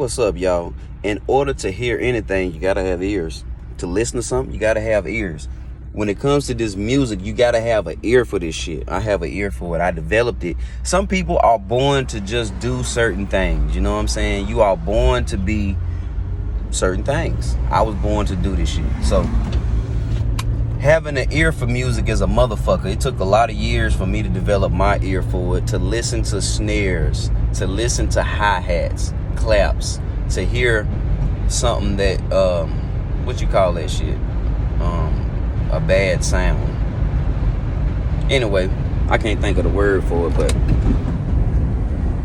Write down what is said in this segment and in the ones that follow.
What's up, y'all? In order to hear anything, you gotta have ears. To listen to something, you gotta have ears. When it comes to this music, you gotta have an ear for this shit. I have an ear for it. I developed it. Some people are born to just do certain things. You know what I'm saying? You are born to be certain things. I was born to do this shit. So having an ear for music is a motherfucker. It took a lot of years for me to develop my ear for it, to listen to snares, to listen to hi-hats, claps, to hear something that what you call that shit, a bad sound. Anyway, I can't think of the word for it, but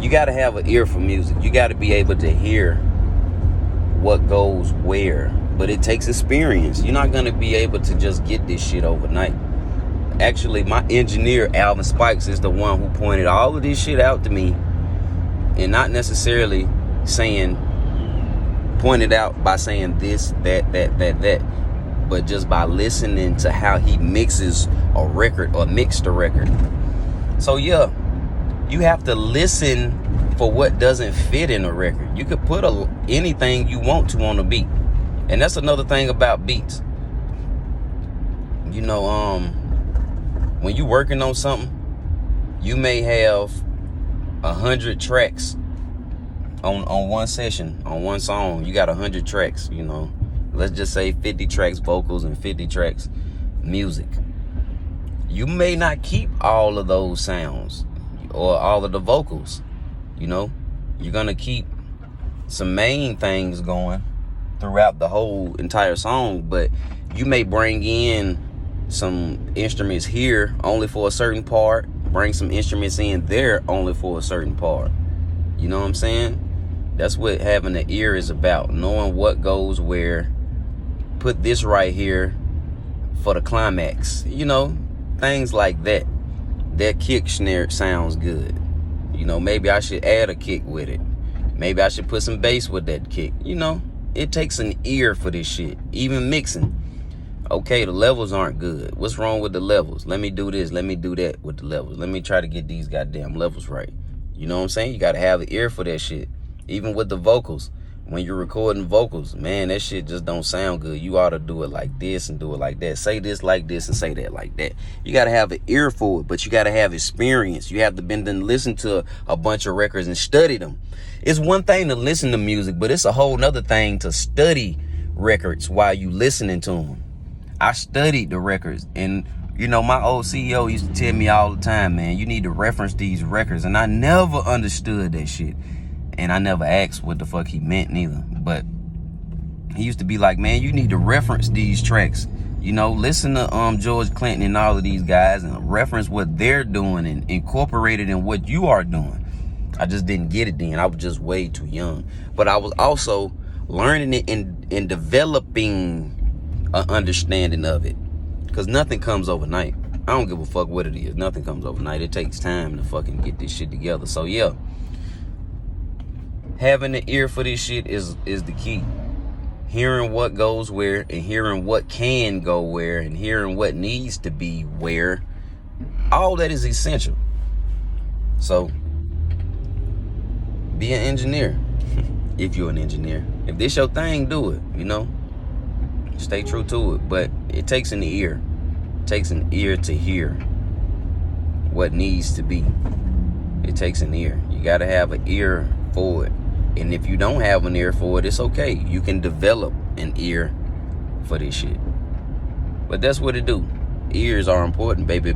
you got to have an ear for music. You got to be able to hear what goes where, but it takes experience. You're not going to be able to just get this shit overnight. Actually, my engineer Alvin Spikes is the one who pointed all of this shit out to me, and not necessarily pointed out by saying this, that, but just by listening to how he mixes a record or mixed a record. So yeah, you have to listen for what doesn't fit in a record. You could put anything you want to on a beat. And that's another thing about beats. You know, when you working on something, you may have 100 tracks on one session, on one song. You got 100 tracks, you know. Let's just say 50 tracks vocals and 50 tracks music. You may not keep all of those sounds or all of the vocals, you know. You're gonna keep some main things going throughout the whole entire song, but you may bring in some instruments here only for a certain part, bring some instruments in there only for a certain part. You know what I'm saying? That's what having an ear is about, knowing what goes where. Put this right here for the climax, you know, things like that. That kick snare sounds good. You know, maybe I should add a kick with it. Maybe I should put some bass with that kick. You know, it takes an ear for this shit. Even mixing. Okay, the levels aren't good. What's wrong with the levels? Let me do this. Let me do that with the levels. Let me try to get these goddamn levels right. You know what I'm saying? You got to have an ear for that shit. Even with the vocals. When you're recording vocals, man, that shit just don't sound good. You ought to do it like this and do it like that. Say this like this and say that like that. You got to have an ear for it, but you got to have experience. You have to been and listen to a bunch of records and study them. It's one thing to listen to music, but it's a whole nother thing to study records while you listening to them. I studied the records, and you know, my old CEO used to tell me all the time, man, you need to reference these records, and I never understood that shit. And I never asked what the fuck he meant neither. But he used to be like, man, you need to reference these tracks. You know, listen to George Clinton and all of these guys and reference what they're doing and incorporate it in what you are doing. I just didn't get it then. I was just way too young. But I was also learning it and developing an understanding of it. Because nothing comes overnight. I don't give a fuck what it is. Nothing comes overnight. It takes time to fucking get this shit together. So yeah. Having an ear for this shit is the key. Hearing what goes where and hearing what can go where and hearing what needs to be where. All that is essential. So, be an engineer. If you're an engineer. If this your thing, do it, you know. Stay true to it. But it takes an ear. It takes an ear to hear what needs to be. It takes an ear. You got to have an ear for it. And if you don't have an ear for it, it's okay. You can develop an ear for this shit. But that's what it do. Ears are important, baby.